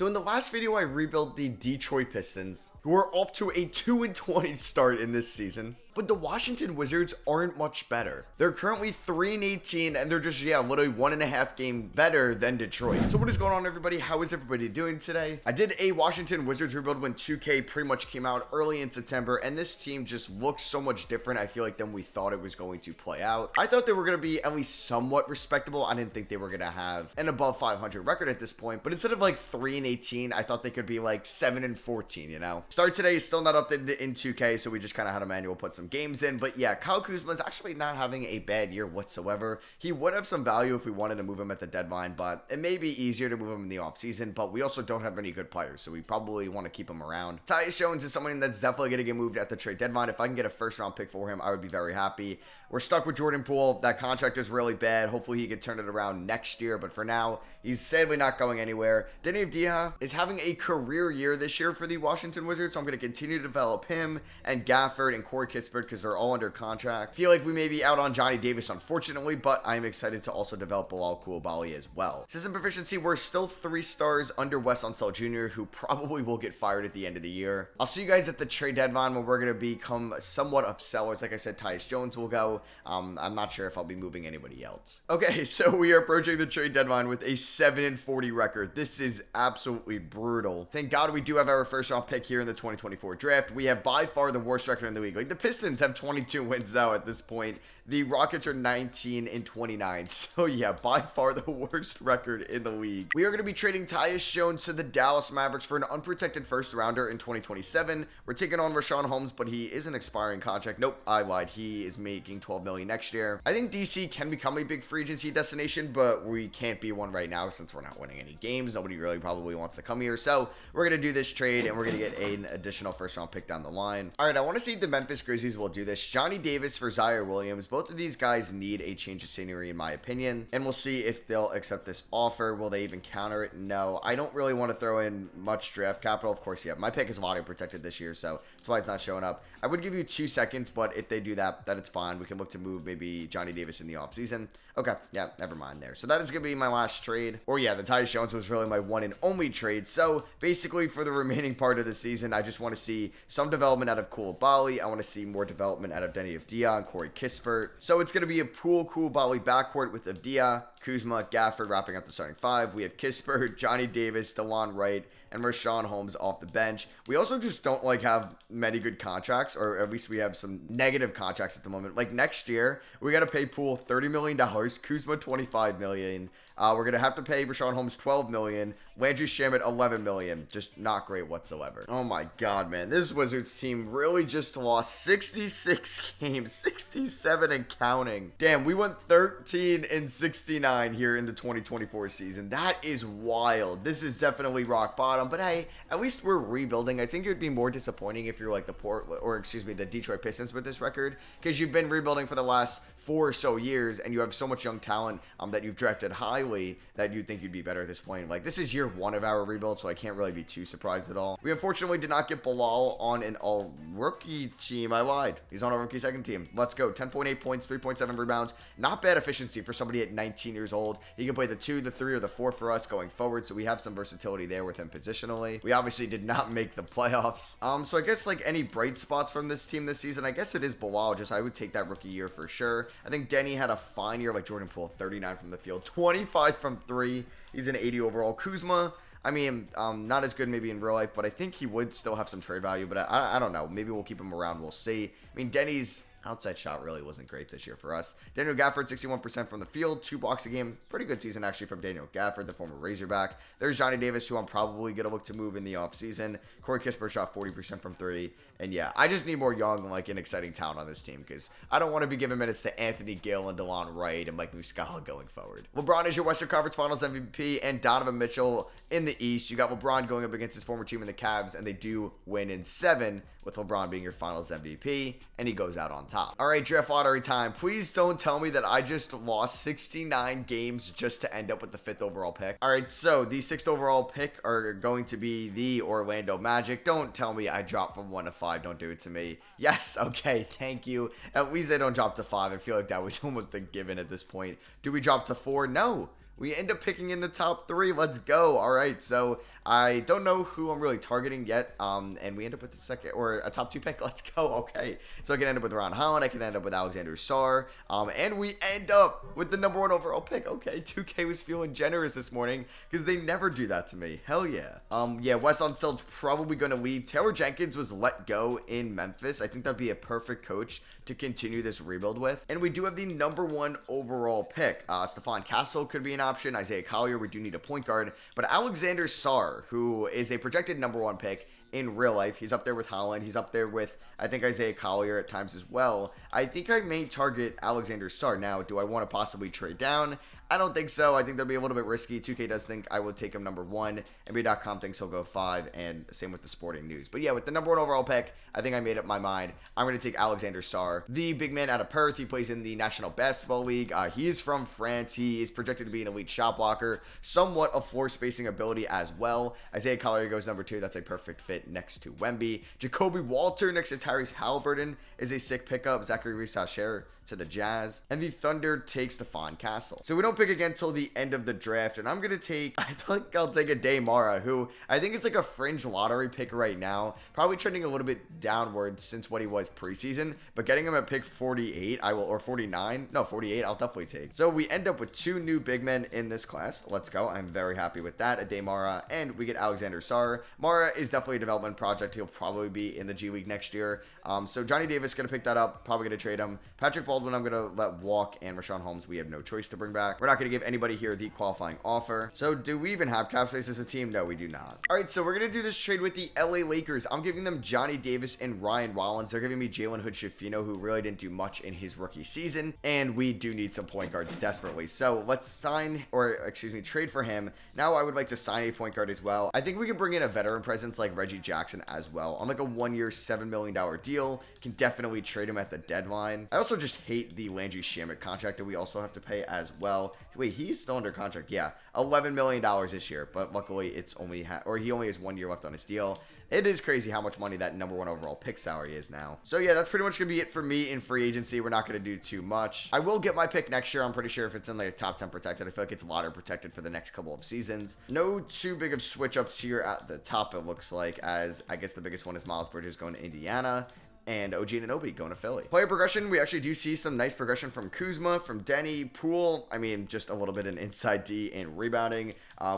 So in the last video, I rebuilt the Detroit Pistons, who are off to a 2-20 start in this season. But the Washington Wizards aren't much better. They're currently 3-18, and they're just, literally 1.5 game better than Detroit. So what is going on, everybody? How is everybody doing today? I did a Washington Wizards rebuild when 2K pretty much came out early in September, and this team just looks so much different, I feel like, than we thought it was going to play out. I thought they were going to be at least somewhat respectable. I didn't think they were going to have an above 500 record at this point, but instead of like 3-18, I thought they could be like 7-14, you know? Start today is still not updated in 2K, so we just kind of had a manual put some games in. But yeah, Kyle Kuzma is actually not having a bad year whatsoever. He would have some value if we wanted to move him at the deadline, but it may be easier to move him in the offseason. But we also don't have any good players, so we probably want to keep him around. Tyus Jones is someone that's definitely going to get moved at the trade deadline. If I can get a first round pick for him, I would be very happy. We're stuck with Jordan Poole. That contract is really bad. Hopefully he could turn it around next year, but for now, he's sadly not going anywhere. Deni Avdija is having a career year this year for the Washington Wizards, so I'm going to continue to develop him and Gafford and Corey Kispert because they're all under contract. Feel like we may be out on Johnny Davis, unfortunately, but I'm excited to also develop Bilal Coulibaly as well. System proficiency, we're still 3 stars under Wes Unseld Jr., who probably will get fired at the end of the year. I'll see you guys at the trade deadline when we're going to become somewhat of sellers. Like I said, Tyus Jones will go. I'm not sure if I'll be moving anybody else. Okay, so we are approaching the trade deadline with a 7-40 record. This is absolutely brutal. Thank God we do have our first round pick here in the 2024 draft. We have by far the worst record in the league. Like, the Pistons have 22 wins now at this point. The Rockets are 19-29. So yeah, by far the worst record in the league. We are going to be trading Tyus Jones to the Dallas Mavericks for an unprotected first rounder in 2027. We're taking on Richaun Holmes, but he is an expiring contract. Nope, I lied. He is making $12 million next year. I think DC can become a big free agency destination, but we can't be one right now since we're not winning any games. Nobody really probably wants to come here. So we're going to do this trade, and we're going to get an additional first round pick down the line. All right, I want to see if the Memphis Grizzlies will do this. Johnny Davis for Zaire Williams. Both of these guys need a change of scenery, in my opinion, and we'll see if they'll accept this offer. Will they even counter it? No. I don't really want to throw in much draft capital. Of course, yeah, my pick is lottery protected this year, so that's why it's not showing up. I would give you 2 seconds, but if they do that, then it's fine. We can look to move maybe Johnny Davis in the offseason. Okay, yeah, never mind there. So that is going to be my last trade. Or yeah, the Tyus Jones was really my one and only trade. So basically for the remaining part of the season, I just want to see some development out of Coulibaly. I want to see more development out of Deni Avdija and Corey Kispert. So it's going to be a Poole Coulibaly backcourt with Avdija, Kuzma, Gafford wrapping up the starting 5. We have Kispert, Johnny Davis, DeLon Wright, and Richaun Holmes off the bench. We also just don't have many good contracts, or at least we have some negative contracts at the moment. Like next year, we got to pay Poole $30 million, Kuzma $25 million. We're going to have to pay Richaun Holmes $12 million, Landry Shamet $11 million. Just not great whatsoever. Oh my God, man. This Wizards team really just lost 66 games, 67 and counting. Damn, we went 13-69 here in the 2024 season. That is wild. This is definitely rock bottom, but hey, at least we're rebuilding. I think it would be more disappointing if you're like the Detroit Pistons with this record, because you've been rebuilding for the last 4 or so years, and you have so much young talent that you've drafted highly that you'd think you'd be better at this point. Like, this is year 1 of our rebuild, so I can't really be too surprised at all. We unfortunately did not get Bilal on an all-rookie team. I lied. He's on a rookie second team. Let's go. 10.8 points, 3.7 rebounds. Not bad efficiency for somebody at 19 years old. He can play the 2, the 3, or the 4 for us going forward, so we have some versatility there with him positionally. We obviously did not make the playoffs. So I guess like any bright spots from this team this season, I guess it is Bilal. Just I would take that rookie year for sure. I think Deni had a fine year, like Jordan Poole, 39 from the field, 25 from 3. He's an 80 overall. Kuzma, I mean, not as good maybe in real life, but I think he would still have some trade value. But I don't know. Maybe we'll keep him around. We'll see. I mean, Deni's outside shot really wasn't great this year for us. Daniel Gafford, 61% from the field, 2 blocks a game. Pretty good season, actually, from Daniel Gafford, the former Razorback. There's Johnny Davis, who I'm probably going to look to move in the offseason. Corey Kispert shot 40% from 3. And yeah, I just need more young, like, and exciting talent on this team, because I don't want to be giving minutes to Anthony Gill and DeLon Wright and Mike Muscala going forward. LeBron is your Western Conference Finals MVP, and Donovan Mitchell in the East. You got LeBron going up against his former team in the Cavs, and they do win in 7, with LeBron being your Finals MVP, and he goes out on top. All right, draft lottery time. Please don't tell me that I just lost 69 games just to end up with the 5th overall pick. All right, so the 6th overall pick are going to be the Orlando Magic. Don't tell me I dropped from 1 to 5. Don't do it to me. Yes, okay, thank you. At least I don't drop to 5. I feel like that was almost a given at this point. Do we drop to 4? No. We end up picking in the top 3. Let's go. All right, so I don't know who I'm really targeting yet, and we end up with the second, or a top 2 pick. Let's go. Okay, so I can end up with Ron Holland. I can end up with Alexander Sarr, and we end up with the number 1 overall pick. Okay, 2K was feeling generous this morning because they never do that to me. Hell yeah. Yeah, Wes Unseld's probably going to leave. Taylor Jenkins was let go in Memphis. I think that'd be a perfect coach to continue this rebuild with. And we do have the number 1 overall pick. Stephon Castle could be an option. Isaiah Collier, we do need a point guard. But Alexander Sarr, who is a projected number 1 pick in real life, he's up there with Holland. He's up there with, I think, Isaiah Collier at times as well. I think I may target Alexander Sarr. Now, do I want to possibly trade down? I don't think so. I think that'll be a little bit risky. 2K does think I would take him number 1. NBA.com thinks he'll go 5, and same with the Sporting News. But yeah, with the number 1 overall pick, I think I made up my mind. I'm going to take Alexander Sarr, the big man out of Perth. He plays in the National Basketball League. He is from France. He is projected to be an elite shot blocker, somewhat of floor spacing ability as well. Isaiah Collier goes number 2. That's a perfect fit next to Wemby. Jacoby Walter next to Tyrese Halliburton is a sick pickup. Zachary Reese-Hasher to the Jazz, and the Thunder takes Stephon Castle. So we don't pick again till the end of the draft, and I'm gonna take, I think I'll take a Demara, who I think is like a fringe lottery pick right now, probably trending a little bit downward since what he was preseason, but getting him at pick 48, I will, or 49, no, 48, I'll definitely take. So we end up with 2 new big men in this class. Let's go. I'm very happy with that. A Demara, and we get Alexander Sarr. Mara is definitely a development project. He'll probably be in the G League next year. So Johnny Davis gonna pick that up, probably gonna trade him. Patrick Baldwin, I'm going to let walk, and Rashawn Holmes, we have no choice to bring back. We're not going to give anybody here the qualifying offer. So do we even have cap space as a team? No, we do not. All right, so we're going to do this trade with the LA Lakers. I'm giving them Johnny Davis and Ryan Rollins. They're giving me Jalen Hood-Schifino, who really didn't do much in his rookie season, and we do need some point guards desperately. So let's sign, or excuse me, trade for him. Now I would like to sign a point guard as well. I think we can bring in a veteran presence like Reggie Jackson as well. On like a 1-year, $7 million deal, can definitely trade him at the deadline. I also just hate the Landry Shamet contract that we also have to pay as well. Wait, he's still under contract. Yeah, $11 million this year, but luckily it's only he only has 1 year left on his deal. It is crazy how much money that number 1 overall pick salary is now. So yeah, that's pretty much going to be it for me in free agency. We're not going to do too much. I will get my pick next year. I'm pretty sure if it's in like top 10 protected. I feel like it's lottery protected for the next couple of seasons. No too big of switch ups here at the top, it looks like, as I guess the biggest one is Miles Bridges going to Indiana, and OG Anunoby going to Philly. Player progression, we actually do see some nice progression from Kuzma, from Denny, Poole. I mean, just a little bit in inside D and rebounding.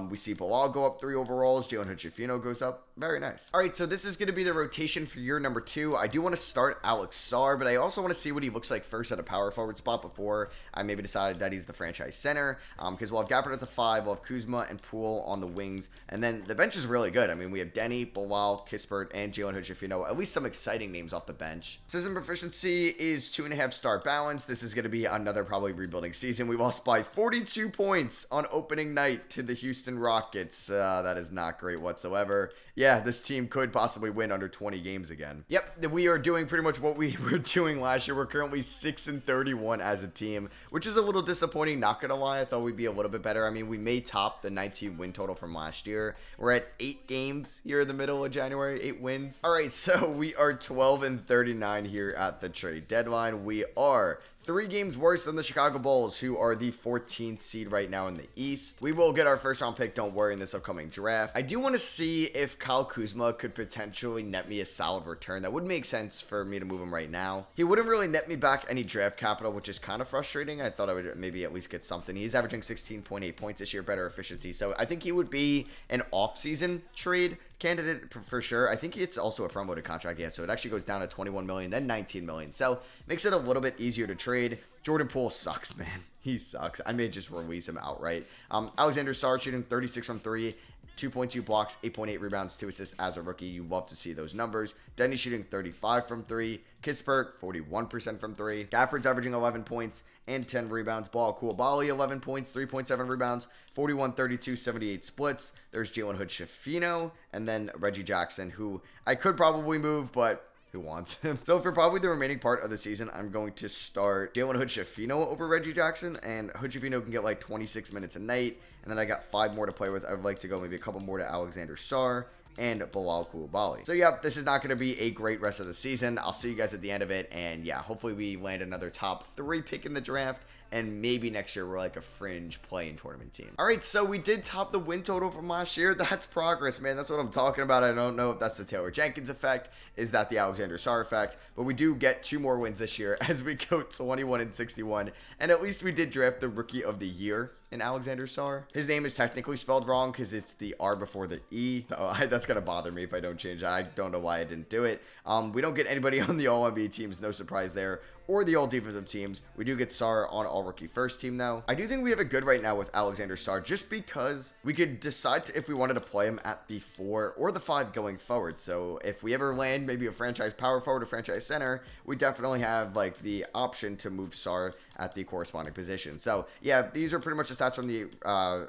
We see Bilal go up 3 overalls. Jalen Hood-Schifino goes up. Very nice. All right, so this is going to be the rotation for year number 2. I do want to start Alex Sarr, but I also want to see what he looks like first at a power forward spot before I maybe decide that he's the franchise center. Because we'll have Gafford at the 5, we'll have Kuzma and Poole on the wings, and then the bench is really good. I mean, we have Denny, Bilal, Kispert, and Jalen Hood-Schifino. At least some exciting names off the bench. System proficiency is 2.5 star balance. This is going to be another probably rebuilding season. We lost by 42 points on opening night to the Houston Rockets. That is not great whatsoever. Yeah, this team could possibly win under 20 games again. Yep, we are doing pretty much what we were doing last year. We're currently 6-31 as a team, which is a little disappointing, not gonna lie. I thought we'd be a little bit better. I mean, we may top the 19 win total from last year. We're at 8 games here in the middle of January, 8 wins. All right, so we are 12-39 here at the trade deadline. We are 3 games worse than the Chicago Bulls, who are the 14th seed right now in the East. We will get our first round pick, don't worry, in this upcoming draft. I do want to see if Kyle Kuzma could potentially net me a solid return. That would make sense for me to move him right now. He wouldn't really net me back any draft capital, which is kind of frustrating. I thought I would maybe at least get something. He's averaging 16.8 points this year, better efficiency. So I think he would be an off-season trade candidate for sure. I think it's also a front-loaded contract, yeah, so it actually goes down to 21 million, then 19 million. So makes it a little bit easier to trade. Jordan Poole sucks, man. He sucks. I may just release him outright. Alexander Sarr shooting 36 from 3, 2.2 blocks, 8.8 rebounds, 2 assists as a rookie. You love to see those numbers. Denny shooting 35 from 3. Kispert, 41% from 3. Gafford's averaging 11 points and 10 rebounds. Bilal Coulibaly, 11 points, 3.7 rebounds, 41, 32, 78 splits. There's Jalen Hood-Schifino, and then Reggie Jackson, who I could probably move, but who wants him? So for probably the remaining part of the season, I'm going to start Jalen Hood-Schifino over Reggie Jackson, and Hood-Schifino can get like 26 minutes a night, and then I got 5 more to play with. I would like to go maybe a couple more to Alexander Sarr and Bilal Coulibaly. So yeah, this is not going to be a great rest of the season. I'll see you guys at the end of it, and yeah, hopefully we land another top 3 pick in the draft, and maybe next year we're like a fringe play-in tournament team. All right, so we did top the win total from last year. That's progress, man. That's what I'm talking about. I don't know if that's the Taylor Jenkins effect. Is that the Alexander Sarr effect? But we do get 2 more wins this year as we go 21-61. And at least we did draft the Rookie of the Year in Alexander Sarr. His name is technically spelled wrong because it's the R before the E. So that's going to bother me if I don't change that. I don't know why I didn't do it. We don't get anybody on the All-NBA teams. No surprise there. Or the all-defensive teams. We do get Sarr on all-rookie first team, though. I do think we have it good right now with Alexander Sarr just because we could decide if we wanted to play him at the 4 or the 5 going forward. So if we ever land maybe a franchise power forward or franchise center, we definitely have like the option to move Sarr at the corresponding position. So yeah, these are pretty much the stats from the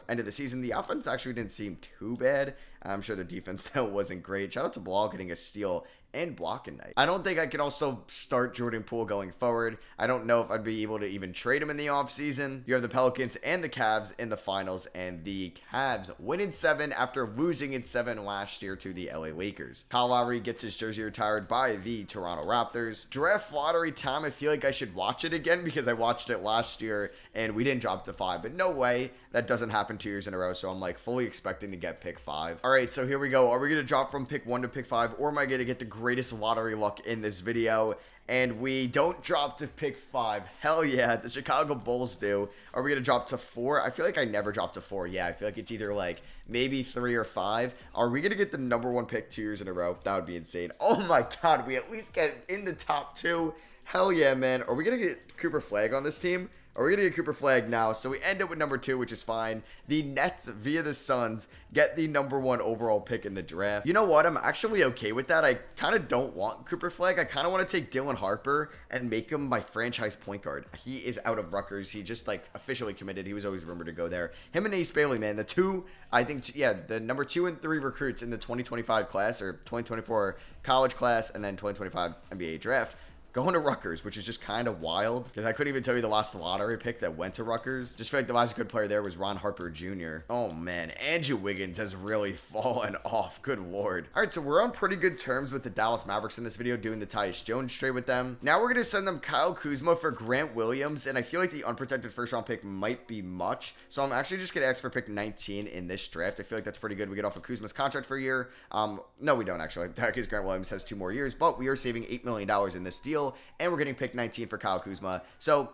end of the season. The offense actually didn't seem too bad. I'm sure their defense though wasn't great. Shout out to Ball getting a steal and blocking night. I don't think I can also start Jordan Poole going forward. I don't know if I'd be able to even trade him in the offseason. You have the Pelicans and the Cavs in the finals, and the Cavs win in 7 after losing in 7 last year to the LA Lakers. Kyle Lowry gets his jersey retired by the Toronto Raptors. Draft lottery time, I feel like I should watch it again because I watched it last year and we didn't drop to 5, but no way. That doesn't happen 2 years in a row, so I'm like fully expecting to get pick 5. All right, so here we go. Are we going to drop from pick 1 to pick 5, or am I going to get the greatest lottery luck in this video? And we don't drop to pick 5. Hell yeah, the Chicago Bulls do. Are we going to drop to 4? I feel like I never drop to 4. Yeah, I feel like it's either like maybe 3 or 5. Are we going to get the number 1 pick 2 years in a row? That would be insane. Oh my God, we at least get in the top 2. Hell yeah, man. Are we going to get Cooper Flagg on this team? Are we going to get Cooper Flagg now? So we end up with number 2, which is fine. The Nets, via the Suns, get the number 1 overall pick in the draft. You know what? I'm actually okay with that. I kind of don't want Cooper Flagg. I kind of want to take Dylan Harper and make him my franchise point guard. He is out of Rutgers. He just, like, officially committed. He was always rumored to go there. Him and Ace Bailey, man. The two, I think, yeah, the number 2 and 3 recruits in the 2025 class, or 2024 college class, and then 2025 NBA draft. Going to Rutgers, which is just kind of wild because I couldn't even tell you the last lottery pick that went to Rutgers. Just feel like the last good player there was Ron Harper Jr. Oh man, Andrew Wiggins has really fallen off. Good lord. All right, so we're on pretty good terms with the Dallas Mavericks in this video, doing the Tyus Jones trade with them. Now we're going to send them Kyle Kuzma for Grant Williams, and I feel like the unprotected first round pick might be much. So I'm actually just going to ask for pick 19 in this draft. I feel like that's pretty good. We get off of Kuzma's contract for a year. No, we don't actually, because Grant Williams has 2 more years, but we are saving $8 million in this deal. And we're getting pick 19 for Kyle Kuzma. So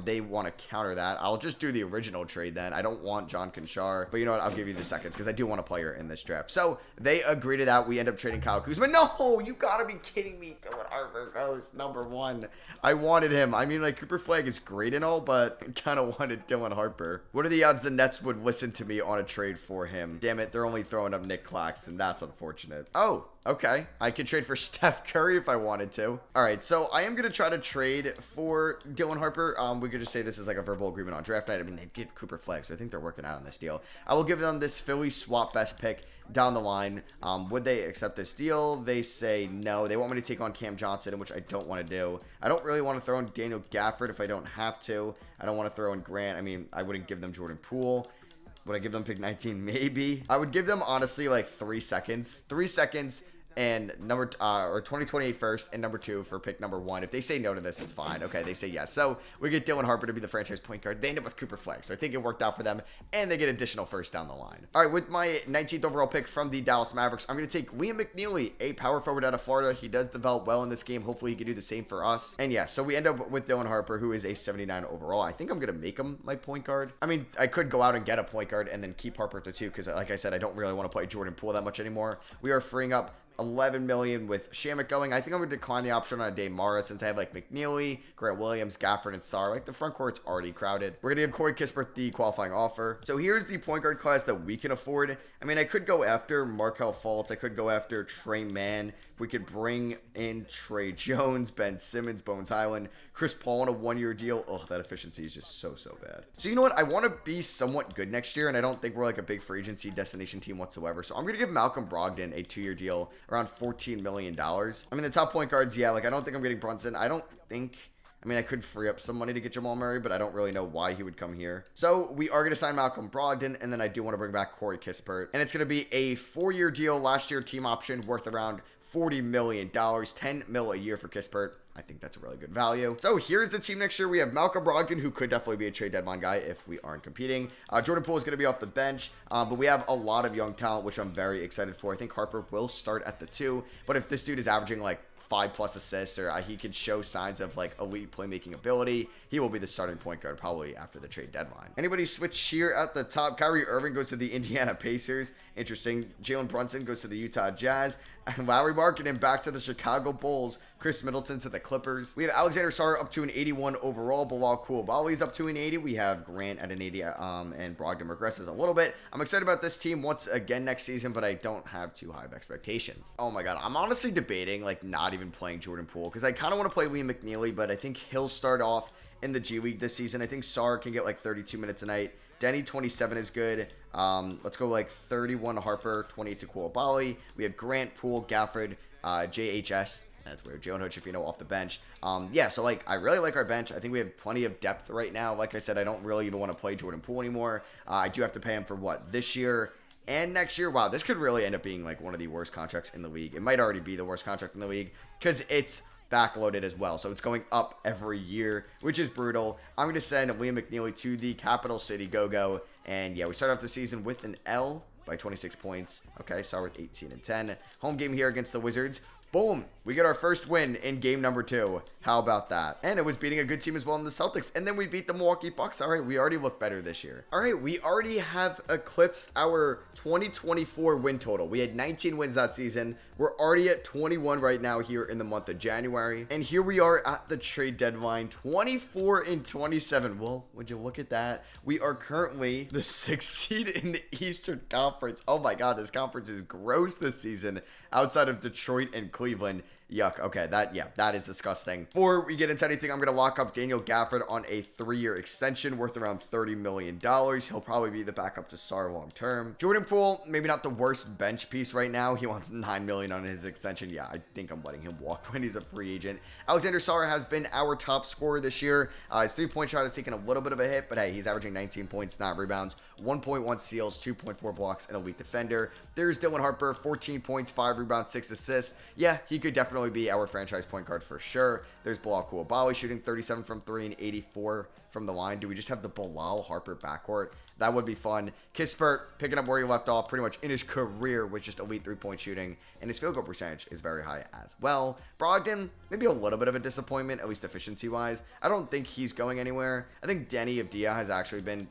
they want to counter that. I'll just do the original trade then. I don't want John Conchar. But you know what? I'll give you the seconds because I do want a player in this draft. So they agree to that. We end up trading Kyle Kuzma. No, you got to be kidding me. Dylan Harper goes number 1. I wanted him. I mean, like, Cooper Flagg is great and all, but I kind of wanted Dylan Harper. What are the odds the Nets would listen to me on a trade for him? Damn it, they're only throwing up Nick Claxton. That's unfortunate. Oh, okay. I could trade for Steph Curry if I wanted to. All right, so I am going to try to trade for Dylan Harper. We could just say this is like a verbal agreement on draft night. I mean, they get Cooper Flagg, so I think they're working out on this deal. I will give them this Philly swap best pick down the line. Would they accept this deal? They say no. They want me to take on Cam Johnson, which I don't want to do. I don't really want to throw in Daniel Gafford if I don't have to. I don't want to throw in Grant. I mean, I wouldn't give them Jordan Poole. Would I give them pick 19? Maybe. I would give them, honestly, like 3 seconds. 3 seconds and number or 2028 first and number 2 for pick number 1. If they say no to this, it's fine. Okay, they say yes. So we get Dylan Harper to be the franchise point guard. They end up with Cooper Flagg. So I think it worked out for them, and they get additional first down the line. All right, with my 19th overall pick from the Dallas Mavericks, I'm going to take Liam McNeely, a power forward out of Florida. He does develop well in this game. Hopefully he can do the same for us. And yeah, so we end up with Dylan Harper, who is a 79 overall. I think I'm going to make him my point guard. I mean, I could go out and get a point guard and then keep Harper at the 2 because, like I said, I don't really want to play Jordan Poole that much anymore. We are freeing up $11 million with Shamet going. I think I'm going to decline the option on a Dave Mara since I have like McNeely, Grant Williams, Gafford, and Sarr. Like the front court's already crowded. We're going to give Corey Kispert the qualifying offer. So here's the point guard class that we can afford. I mean, I could go after Markelle Fultz. I could go after Trey Mann. If we could bring in Trey Jones, Ben Simmons, Bones Highland, Chris Paul on a 1-year deal. Oh, that efficiency is just so bad. So you know what? I want to be somewhat good next year, and I don't think we're like a big free agency destination team whatsoever. So I'm going to give Malcolm Brogdon a 2-year deal around $14 million. I mean, the top point guards, yeah, like I don't think I'm getting Brunson. I mean, I could free up some money to get Jamal Murray, but I don't really know why he would come here. So we are going to sign Malcolm Brogdon, and then I do want to bring back Corey Kispert. And it's going to be a 4-year deal, last year team option worth around $40 million, $10 mil a year for Kispert. I think that's a really good value. So here's the team next year. We have Malcolm Brogdon, who could definitely be a trade deadline guy if we aren't competing. Jordan Poole is going to be off the bench, but we have a lot of young talent, which I'm very excited for. I think Harper will start at the 2, but if this dude is averaging like 5+ assists, or he could show signs of like elite playmaking ability, he will be the starting point guard probably after the trade deadline. Anybody switch here at the top? Kyrie Irving goes to the Indiana Pacers. Interesting. Jalen Brunson goes to the Utah Jazz. And Lauri Markkanen back to the Chicago Bulls. Chris Middleton to the Clippers. We have Alexander Sarr up to an 81 overall. Bilal Coulibaly's up to an 80. We have Grant at an 80, and Brogdon regresses a little bit. I'm excited about this team once again next season, but I don't have too high of expectations. Oh my god, I'm honestly debating like not even playing Jordan Poole, because I kind of want to play Liam McNeely, but I think he'll start off in the G League this season. I think Sarr can get like 32 minutes a night. Denny 27 is good. Let's go like 31 Harper, 28 to Coulibaly. We have Grant, Poole, Gafford, JHS. That's weird. Joe Hochefino off the bench. Yeah, so like I really like our bench. I think we have plenty of depth right now. Like I said, I don't really even want to play Jordan Poole anymore. I do have to pay him for what, this year and next year. Wow, this could really end up being like one of the worst contracts in the league. It might already be the worst contract in the league because it's backloaded as well, so it's going up every year, which is brutal. I'm going to send Liam McNeely to the Capital City Go-Go, and yeah, we start off the season with an L by 26 points. Okay, start with 18 and 10. Home game here against the Wizards. Boom, we get our first win in game number 2. How about that? And it was beating a good team as well in the Celtics. And then we beat the Milwaukee Bucks. All right, we already look better this year. All right, we already have eclipsed our 2024 win total. We had 19 wins that season. We're already at 21 right now here in the month of January. And here we are at the trade deadline, 24 and 27. Well, would you look at that? We are currently the 6th seed in the Eastern Conference. Oh my God, this conference is gross this season outside of Detroit and Cleveland. Yuck. Okay, that is disgusting. Before we get into anything, I'm going to lock up Daniel Gafford on a 3-year extension worth around $30 million. He'll probably be the backup to Sarr long term. Jordan Poole, maybe not the worst bench piece right now. He wants $9 million on his extension. Yeah, I think I'm letting him walk when he's a free agent. Alexander Sarr has been our top scorer this year. His 3-point shot has taken a little bit of a hit, but hey, he's averaging 19 points, 9 rebounds, 1.1 steals, 2.4 blocks, and elite defender. There's Dylan Harper, 14 points, 5 rebounds, 6 assists. Yeah, he could definitely be our franchise point guard for sure. There's Bilal Coulibaly shooting 37 from 3 and 84 from the line. Do we just have the Bilal Harper backcourt? That would be fun. Kispert picking up where he left off pretty much in his career with just elite 3-point shooting, and his field goal percentage is very high as well. Brogdon, maybe a little bit of a disappointment, at least efficiency-wise. I don't think he's going anywhere. I think Denny Avdia has actually been,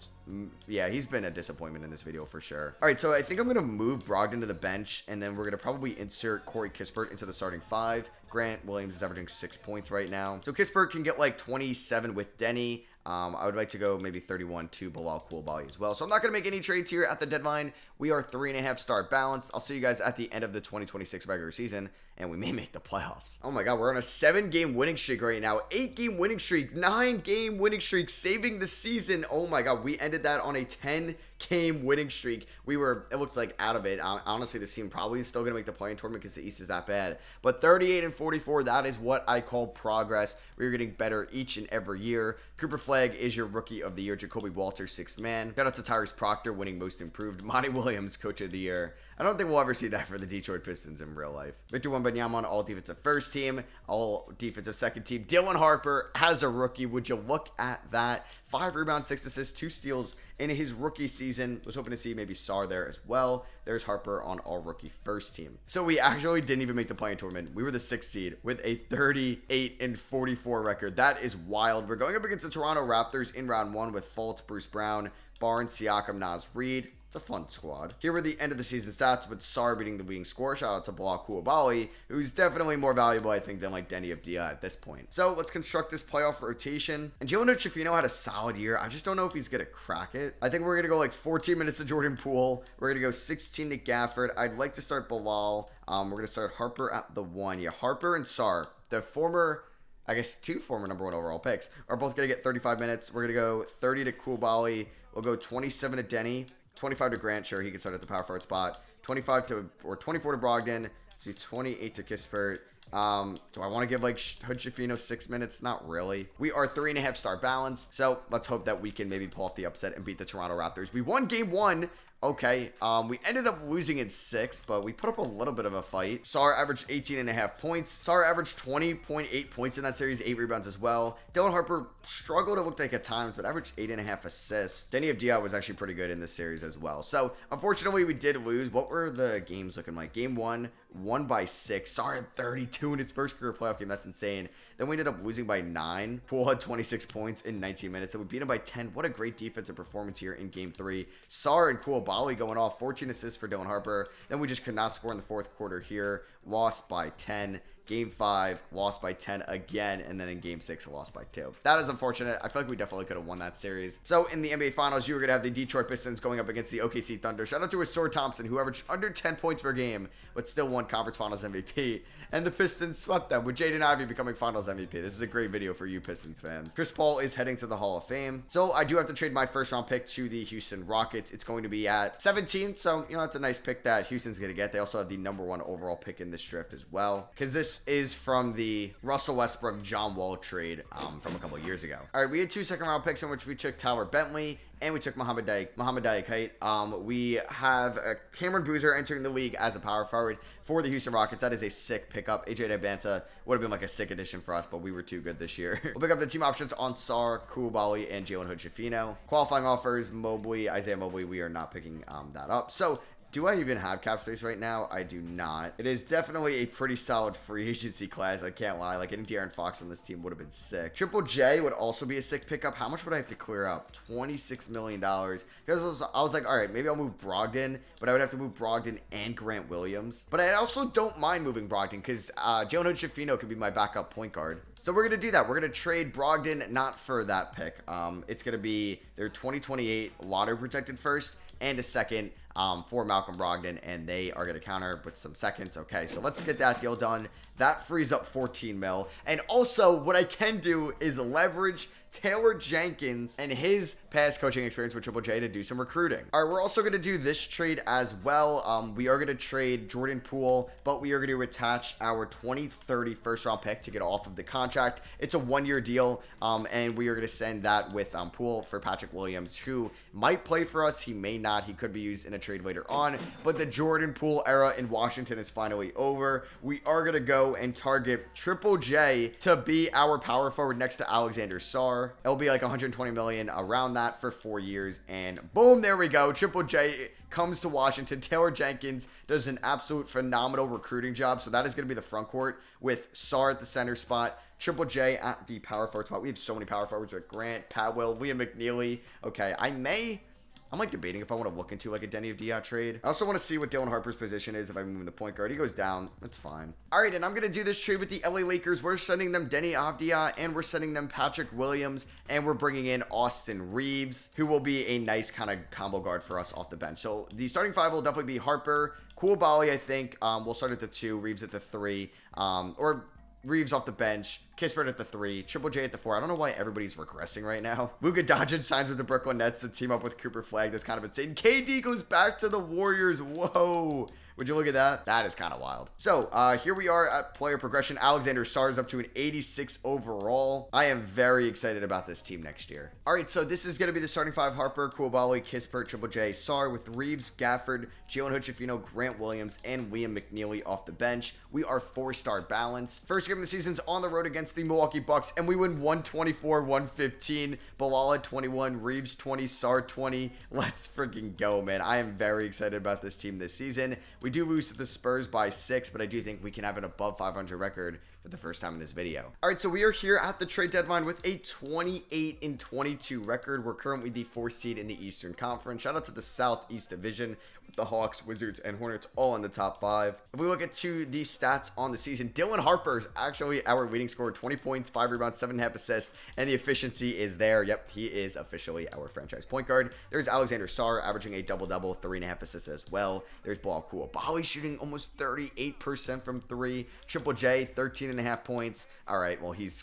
yeah, he's been a disappointment in this video for sure. All right, so I think I'm going to move Brogdon to the bench, and then we're going to probably insert Corey Kispert into the starting 5. Grant Williams is averaging 6 points right now. So Kispert can get like 27 with Denny. I would like to go maybe 31 to Bilal Coulibaly as well. So I'm not going to make any trades here at the deadline. We are 3.5 star balanced. I'll see you guys at the end of the 2026 regular season, and we may make the playoffs. Oh my God, we're on a 7-game winning streak right now. 8-game winning streak, 9-game winning streak, saving the season. Oh my God, we ended that on a 10-game winning streak. It looked like out of it. Honestly, this team probably is still going to make the play-in tournament because the East is that bad. But 38 and 44, that is what I call progress. We're getting better each and every year. Cooper Flagg is your rookie of the year. Jacoby Walters, 6th man. Shout out to Tyrese Proctor winning most improved. Monty Williams, coach of the year. I don't think we'll ever see that for the Detroit Pistons in real life. Victor Wembanyama on all defensive first team, all defensive second team. Dylan Harper as a rookie. Would you look at that? 5 rebounds, 6 assists, 2 steals in his rookie season. Was hoping to see maybe Sarr there as well. There's Harper on all rookie first team. So we actually didn't even make the play-in tournament. We were the 6th seed with a 38 and 44 record. That is wild. We're going up against the Toronto Raptors in round 1 with Fultz, Bruce Brown, Barnes, Siakam, Naz Reid. It's a fun squad. Here were the end of the season stats with Sarr beating the leading scorer. Shout out to Bilal Coulibaly, who's definitely more valuable, I think, than like Denny Avdia at this point. So let's construct this playoff rotation. And Jalen Hochefino had a solid year. I just don't know if he's going to crack it. I think we're going to go like 14 minutes to Jordan Poole. We're going to go 16 to Gafford. I'd like to start Bilal. We're going to start Harper at the 1. Yeah, Harper and Sarr, the former, I guess 2 former number 1 overall picks, are both going to get 35 minutes. We're going to go 30 to Coulibaly. We'll go 27 to Denny. 25 to Grant, sure, he can start at the power forward spot. 24 to Brogdon. See, 28 to Kispert. Do I want to give like Hochefino 6 minutes? Not really. We are 3.5 star balanced, so let's hope that we can maybe pull off the upset and beat the Toronto Raptors. We won game 1 Okay, we ended up losing in 6, but we put up a little bit of a fight. Sarr averaged 18.5 points. Sarr averaged 20.8 points in that series, 8 rebounds as well. Dylan Harper struggled, it looked like at times, but averaged 8.5 assists. Deni Avdija was actually pretty good in this series as well. So, unfortunately, we did lose. What were the games looking like? Game 1, won by 6. Sarr had 32 in his first career playoff game. That's insane. Then we ended up losing by 9. Poole had 26 points in 19 minutes. And we beat him by 10. What a great defensive performance here in Game 3. Sarr and Koulibaly going off. 14 assists for Dylan Harper. Then we just could not score in the fourth quarter here. Lost by 10. Game 5, lost by 10 again, and then in Game 6, lost by 2. That is unfortunate. I feel like we definitely could have won that series. So, in the NBA Finals, you were going to have the Detroit Pistons going up against the OKC Thunder. Shout out to Ausar Thompson, who averaged under 10 points per game, but still won Conference Finals MVP. And the Pistons swept them, with Jaden Ivey becoming Finals MVP. This is a great video for you Pistons fans. Chris Paul is heading to the Hall of Fame. So, I do have to trade my first-round pick to the Houston Rockets. It's going to be at 17, so, you know, it's a nice pick that Houston's going to get. They also have the #1 overall pick in this draft as well, because this is from the Russell Westbrook John Wall trade from a couple of years ago. All right, we had 2 second-round picks in which we took Tyler Bentley and we took Mohamed Diakite. We have Cameron Boozer entering the league as a power forward for the Houston Rockets. That is a sick pickup. AJ Debanta would have been like a sick addition for us, but we were too good this year. We'll pick up the team options on Sarr, Koulibaly, and Jalen Hood-Schifino. Qualifying offers, Mobley, Isaiah Mobley. We are not picking that up. So, do I even have cap space right now? I do not. It is definitely a pretty solid free agency class. I can't lie. Like, getting De'Aaron Fox on this team would have been sick. Triple J would also be a sick pickup. How much would I have to clear up? $26 million. Because I was like, all right, maybe I'll move Brogdon, but I would have to move Brogdon and Grant Williams. But I also don't mind moving Brogdon because Jalen Hood-Schifino could be my backup point guard. So we're going to do that. We're going to trade Brogdon, not for that pick. It's going to be their 2028 lottery protected first and a second for Malcolm Brogdon, and they are going to counter with some seconds. Okay, so let's get that deal done. That frees up 14 mil. And also, what I can do is leverage Taylor Jenkins and his past coaching experience with Triple J to do some recruiting. All right, we're also going to do this trade as well. We are going to trade Jordan Poole, but we are going to attach our 2030 first-round pick to get off of the contract. It's a 1-year deal, and we are going to send that with Poole for Patrick Williams, who might play for us. He may not. He could be used in a trade later on, but the Jordan Poole era in Washington is finally over. We are going to go and target Triple J to be our power forward next to Alexander Sarr. It'll be like 120 million around that for 4 years, and boom, there we go. Triple J comes to Washington. Taylor Jenkins does an absolute phenomenal recruiting job, so that is going to be the front court with Sarr at the center spot, Triple J at the power forward spot. We have so many power forwards with Grant, Padwell, Liam McNeely. Okay, I'm like debating if I want to look into like a Deni Avdija trade. I also want to see what Dylan Harper's position is if I move him the point guard. He goes down. That's fine. All right, and I'm going to do this trade with the LA Lakers. We're sending them Deni Avdija, and we're sending them Patrick Williams, and we're bringing in Austin Reeves, who will be a nice kind of combo guard for us off the bench. So the starting 5 will definitely be Harper, Koulibaly, I think. We'll start at the 2, Reeves at the 3, or Reeves off the bench, Kispert at the 3, Triple J at the 4. I don't know why everybody's regressing right now. Luka Doncic signs with the Brooklyn Nets to team up with Cooper Flag. That's kind of insane. KD goes back to the Warriors. Whoa. Would you look at that? That is kind of wild. So, here we are at player progression. Alexander Sarr is up to an 86 overall. I am very excited about this team next year. All right, so this is going to be the starting 5. Harper, Koulibaly, Kispert, Triple J, Sarr with Reeves, Gafford, Jalen Hood-Schifino, Grant Williams, and Liam McNeely off the bench. We are 4-star balanced. First game of the season's on the road against the Milwaukee Bucks, and we win 124-115. Bilal at 21, Reeves 20, Sarr 20. Let's freaking go, man. I am very excited about this team this season. We do lose to the Spurs by 6, but I do think we can have an above 500 record for the first time in this video. All right, so we are here at the trade deadline with a 28-22 record. We're currently the 4th seed in the Eastern Conference. Shout out to the Southeast Division with the Hawks, Wizards, and Hornets all in the top 5. If we look at the stats on the season, Dylan Harper is actually our leading scorer, 20 points, 5 rebounds, 7.5 assists, and the efficiency is there. Yep, he is officially our franchise point guard. There's Alexander Sarr averaging a double-double, 3.5 assists as well. There's Bilal Koulibaly shooting almost 38% from 3. Triple J, 13.5 points. All right, well, he's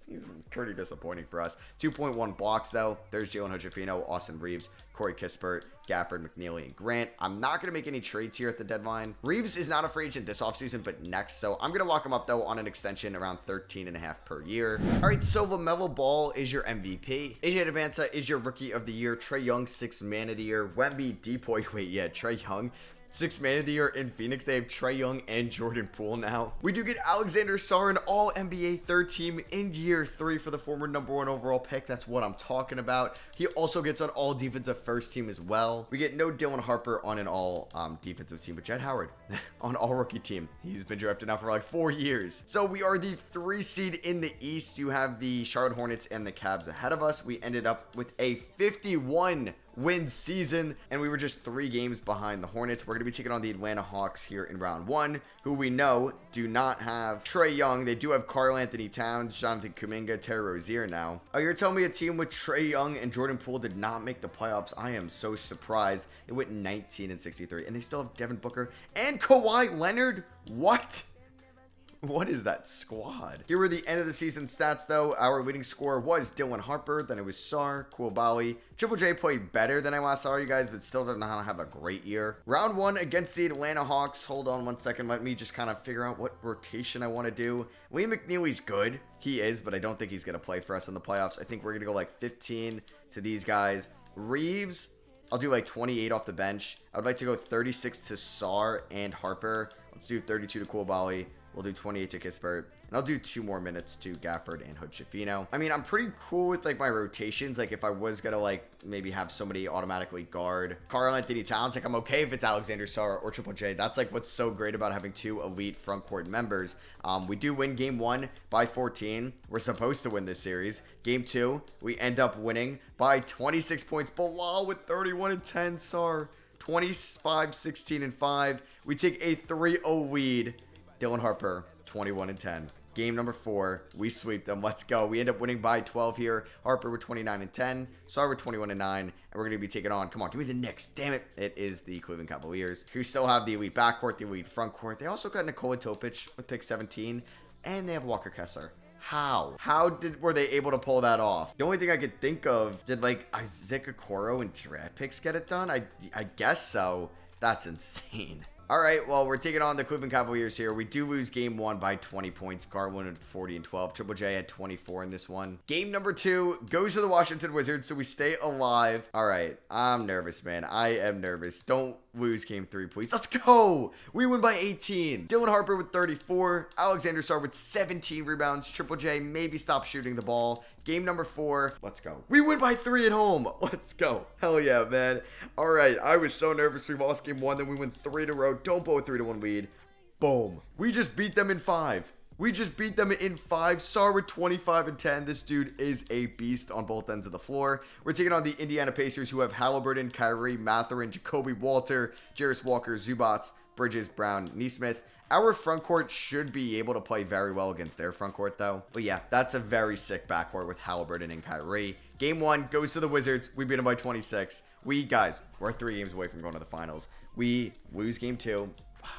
He's pretty disappointing for us. 2.1 blocks, though. There's Jalen Hood-Schifino, Austin Reeves, Corey Kispert, Gafford, McNeely, and Grant. I'm not going to make any trades here at the deadline. Reeves is not a free agent this offseason, but next. So I'm going to lock him up, though, on an extension around 13.5 per year. All right, so LaMelo Ball is your MVP. AJ Devanza is your Rookie of the Year. Trae Young, 6th Man of the Year. Wemby, Depoy, wait, yeah, Trae Young. 6th Man of the Year in Phoenix. They have Trae Young and Jordan Poole now. We do get Alexander Sarr, an All-NBA third team in year 3 for the former #1 overall pick. That's what I'm talking about. He also gets on all defensive first team as well. We get no Dylan Harper on an all defensive team, but Jett Howard on all rookie team. He's been drafted now for like 4 years. So we are the 3 seed in the East. You have the Charlotte Hornets and the Cavs ahead of us. We ended up with a 51 win season, and we were just 3 games behind the Hornets. We're going to be taking on the Atlanta Hawks here in round 1, who we know do not have Trae Young. They do have Karl-Anthony Towns, Jonathan Kuminga, Terry Rozier now. Oh, you're telling me a team with Trae Young and Jordan Poole did not make the playoffs? I am so surprised. It went 19-63, and they still have Devin Booker and Kawhi Leonard? What? What is that squad? Here were the end of the season stats, though. Our leading scorer was Dylan Harper. Then it was Sarr, Koulibaly. Triple J played better than I last saw you guys, but still did not have a great year. Round 1 against the Atlanta Hawks. Hold on one second. Let me just kind of figure out what rotation I want to do. Liam McNeely's good. He is, but I don't think he's going to play for us in the playoffs. I think we're going to go like 15 to these guys. Reeves, I'll do like 28 off the bench. I would like to go 36 to Sarr and Harper. Let's do 32 to Koulibaly. We'll do 28 to Kispert. And I'll do 2 more minutes to Gafford and Hood-Schifino. I mean, I'm pretty cool with like my rotations. Like if I was going to like maybe have somebody automatically guard Karl-Anthony Towns, like I'm okay if it's Alexander Sarr or Triple J. That's like what's so great about having 2 elite front court members. We do win game 1 by 14. We're supposed to win this series. Game 2, we end up winning by 26 points. Bilal with 31 and 10. Sarr 25, 16 and 5. We take a 3-0 lead. Dylan Harper, 21 and 10. Game number 4, we sweep them. Let's go. We end up winning by 12 here. Harper with 29 and 10. Sarr with 21 and 9. And we're going to be taking on, come on, give me the Knicks. Damn it. It is the Cleveland Cavaliers, who still have the elite backcourt, the elite front court. They also got Nikola Topic with pick 17. And they have Walker Kessler. How were they able to pull that off? The only thing I could think of, did like Isaac Okoro and draft picks get it done? I guess so. That's insane. All right, well, we're taking on the Cleveland Cavaliers here. We do lose game 1 by 20 points. Garland had 40 and 12. Triple J had 24 in this one. Game number 2 goes to the Washington Wizards, so we stay alive. All right, I'm nervous, man. I am nervous. Don't lose game 3, please. Let's go. We win by 18. Dylan Harper with 34. Alexander Sarr with 17 rebounds. Triple J maybe stop shooting the ball. Game number 4. Let's go. We win by 3 at home. Let's go. Hell yeah, man. All right. I was so nervous. We lost game 1. Then we win 3 in a row. Don't blow a 3-1 lead. Boom. We just beat them in 5. Sarr with 25 and 10. This dude is a beast on both ends of the floor. We're taking on the Indiana Pacers, who have Halliburton, Kyrie, Mathurin, Jacoby Walter, Jarris Walker, Zubats, Bridges, Brown, Nesmith. Our front court should be able to play very well against their front court, though. But yeah, that's a very sick backcourt with Halliburton and Kyrie. Game 1 goes to the Wizards. We beat them by 26. We're 3 games away from going to the finals. We lose game 2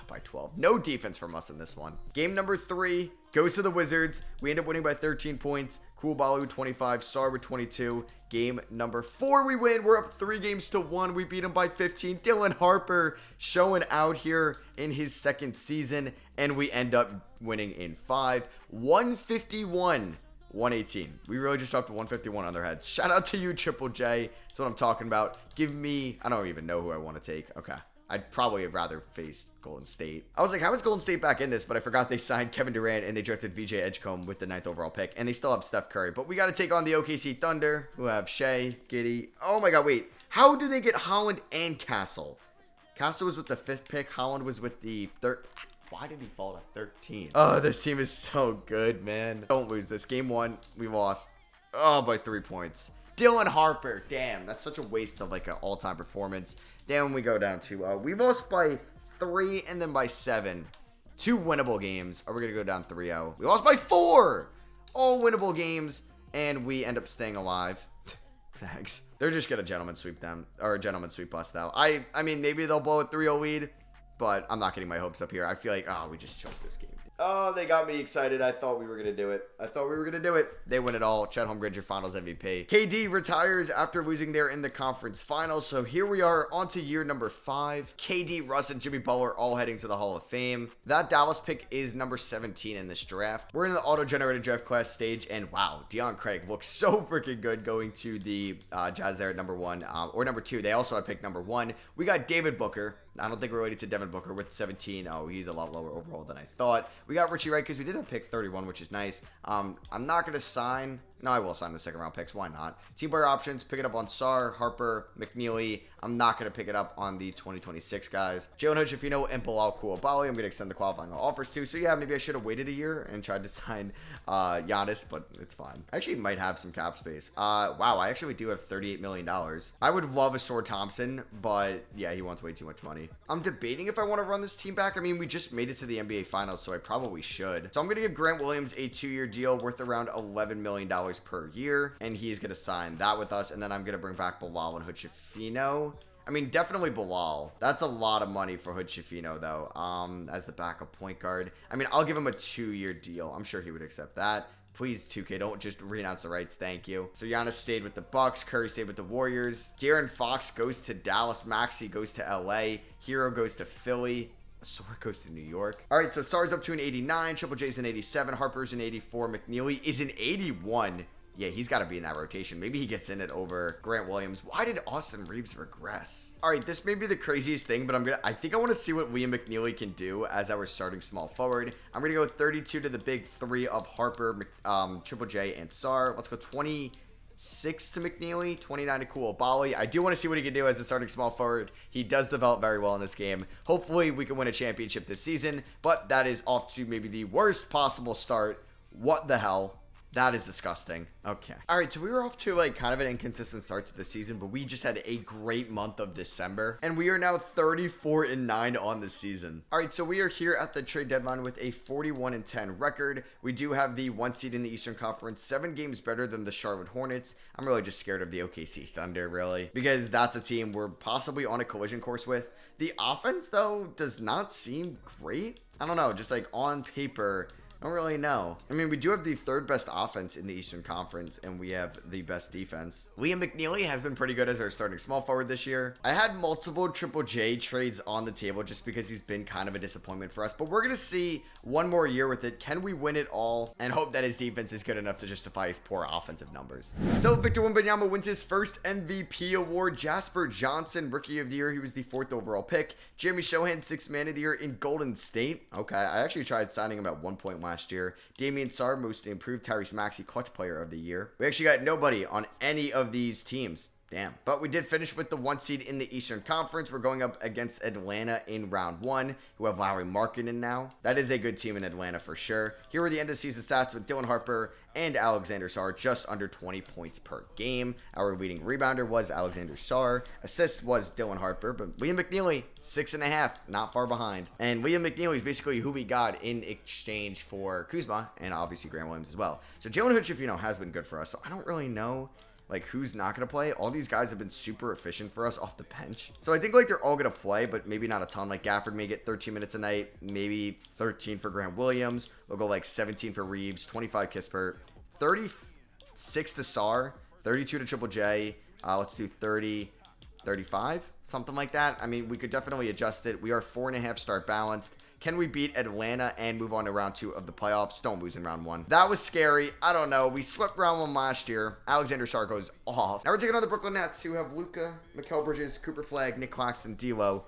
by 12. No defense from us in this one. Game number 3 goes to the Wizards. We end up winning by 13 points. Koulibaly with 25. Sarr with 22. Game number 4, we win. We're up 3 games to 1. We beat him by 15. Dylan Harper showing out here in his 2nd season. And we end up winning in 5. 151. 118. We really just dropped to 151 on their heads. Shout out to you, Triple J. That's what I'm talking about. Give me, I don't even know who I want to take. Okay. I'd probably have rather faced Golden State. I was like, how is Golden State back in this? But I forgot they signed Kevin Durant and they drafted VJ Edgecombe with the 9th overall pick. And they still have Steph Curry. But we got to take on the OKC Thunder, who have Shea, Giddey. Oh my God, wait. How did they get Holland and Castle? Castle was with the 5th pick. Holland was with the 3rd. Why did he fall to 13? Oh, this team is so good, man. Don't lose this. Game 1, we lost. Oh, by 3 points. Dylan Harper. Damn, that's such a waste of like an all-time performance. Then we go down to, we lost by 3 and then by 7. 2 winnable games. Are we going to go down 3-0? We lost by 4. All winnable games. And we end up staying alive. Thanks. They're just going to gentleman sweep them. Or gentleman sweep us, though. I mean, maybe they'll blow a 3-0 lead. but I'm not getting my hopes up here. I feel like, oh, we just choked this game. Oh, they got me excited. I thought we were going to do it. They win it all. Chet Holmgren, your finals MVP. KD retires after losing there in the conference finals. So here we are on to year number 5. KD, Russ, and Jimmy Butler all heading to the Hall of Fame. That Dallas pick is number 17 in this draft. We're in the auto-generated draft class stage, and wow, Deion Craig looks so freaking good going to the Jazz there at number 1 or number 2. They also had pick number 1. We got David Booker. I don't think we're related to Devin Booker with 17. Oh, he's a lot lower overall than I thought. We got Richie Wright because we did have pick 31, which is nice. I'm not going to sign. No, I will sign the second round picks. Why not? Team player options. Pick it up on Sarr, Harper, McNeely. I'm not going to pick it up on the 2026 guys. Jalen Hood-Schifino and Bilal Coulibaly. I'm going to extend the qualifying offers to. So yeah, maybe I should have waited a year and tried to sign Giannis, but it's fine. I actually might have some cap space. Wow, I actually do have $38 million. I would love a Sword Thompson, but yeah, he wants way too much money. I'm debating if I want to run this team back. I mean, we just made it to the NBA Finals, so I probably should. So I'm going to give Grant Williams a 2-year deal worth around $11 million per year, and he's going to sign that with us, and then I'm going to bring back Bilal and Hood-Schifino. I mean, definitely Bilal. That's a lot of money for Hood-Schifino, though, as the backup point guard. I mean, I'll give him a 2-year deal. I'm sure he would accept that. Please, 2K, don't just renounce the rights. Thank you. So Giannis stayed with the Bucks. Curry stayed with the Warriors. De'Aaron Fox goes to Dallas. Maxey goes to LA. Hero goes to Philly. Sarr goes to New York. All right, so Sarr's up to an 89. Triple J's an 87. Harper's an 84. McNeely is an 81. Yeah, he's got to be in that rotation. Maybe he gets in it over Grant Williams. Why did Austin Reeves regress? All right, this may be the craziest thing, but I think I want to see what Liam McNeely can do as our starting small forward. I'm going to go 32 to the big 3 of Harper, Triple J, and Sarr. Let's go 26 to McNeely, 29 to Coulibaly. I do want to see what he can do as a starting small forward. He does develop very well in this game. Hopefully, we can win a championship this season, but that is off to maybe the worst possible start. What the hell? That is disgusting. Okay. All right, so we were off to like kind of an inconsistent start to the season, but we just had a great month of December, and we are now 34-9 on the season. All right, so we are here at the trade deadline with a 41-10 record. We do have the 1 seed in the Eastern Conference, 7 games better than the Charlotte Hornets. I'm really just scared of the OKC Thunder, really, because that's a team we're possibly on a collision course with. The offense, though, does not seem great. I don't know, just like on paper, I don't really know. I mean, we do have the 3rd best offense in the Eastern Conference, and we have the best defense. Liam McNeely has been pretty good as our starting small forward this year. I had multiple Triple J trades on the table just because he's been kind of a disappointment for us, but we're going to see one more year with it. Can we win it all and hope that his defense is good enough to justify his poor offensive numbers? So Victor Wembanyama wins his first MVP award. Jasper Johnson, Rookie of the Year. He was the 4th overall pick. Jeremy Shohan, 6th Man of the Year in Golden State. Okay, I actually tried signing him at one point last year. Damian Sarr, Most Improved. Tyrese Maxey, Clutch Player of the Year. We actually got nobody on any of these teams. Damn. But we did finish with the 1 seed in the Eastern Conference. We're going up against Atlanta in round 1, who have Lauri Markkanen now. That is a good team in Atlanta for sure. Here were the end of season stats with Dylan Harper and Alexander Sarr, just under 20 points per game. Our leading rebounder was Alexander Sarr. Assist was Dylan Harper, but Liam McNeely, 6.5, not far behind. And Liam McNeely is basically who we got in exchange for Kuzma and obviously Grant Williams as well. So Jalen Hood-Schifino has been good for us, so I don't really know like who's not going to play. All these guys have been super efficient for us off the bench. So I think like they're all going to play, but maybe not a ton. Like Gafford may get 13 minutes a night, maybe 13 for Grant Williams. They'll go like 17 for Reeves, 25 Kispert, 36 to Sarr, 32 to Triple J. Let's do 30, 35, something like that. I mean, we could definitely adjust it. We are 4.5 start balanced. Can we beat Atlanta and move on to round 2 of the playoffs? Don't lose in round 1. That was scary. I don't know. We swept round 1 last year. Alexander Sarr goes off. Now we're taking on the Brooklyn Nets, who have Luka, Mikal Bridges, Cooper Flagg, Nick Claxton, D'Lo.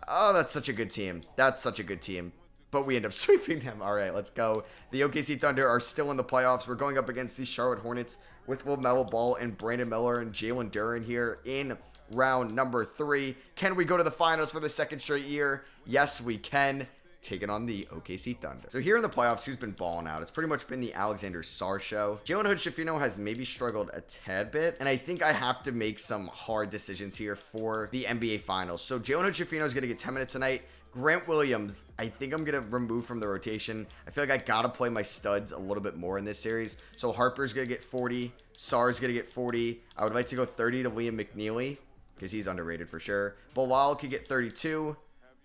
Oh, that's such a good team. That's such a good team. But we end up sweeping them. All right, let's go. The OKC Thunder are still in the playoffs. We're going up against the Charlotte Hornets with LaMelo Ball and Brandon Miller and Jalen Duren here in round number 3. Can we go to the finals for the 2nd straight year? Yes, we can. Taking on the OKC Thunder. So here in the playoffs, who's been balling out? It's pretty much been the Alexander Sarr show. Jalen Hood-Schifino has maybe struggled a tad bit, and I think I have to make some hard decisions here for the NBA Finals. So Jalen Hood-Schifino is going to get 10 minutes tonight. Grant Williams, I think I'm going to remove from the rotation. I feel like I got to play my studs a little bit more in this series. So Harper's going to get 40. Sarr's going to get 40. I would like to go 30 to Liam McNeely because he's underrated for sure. Bilal could get 32.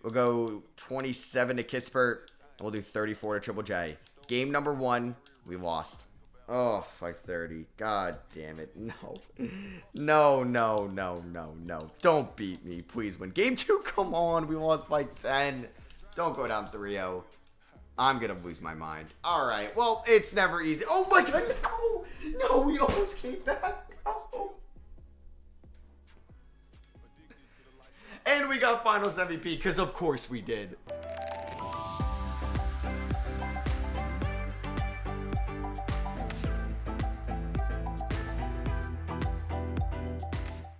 We'll go 27 to Kispert. And we'll do 34 to Triple J. Game number 1, we lost. Oh, 530. God damn it. No. No, no, no, no, no. Don't beat me. Please win. Game 2, come on. We lost by 10. Don't go down 3-0. I'm going to lose my mind. All right. Well, it's never easy. Oh, my God. No. No, we almost came back. No. And we got Finals MVP because, of course, we did.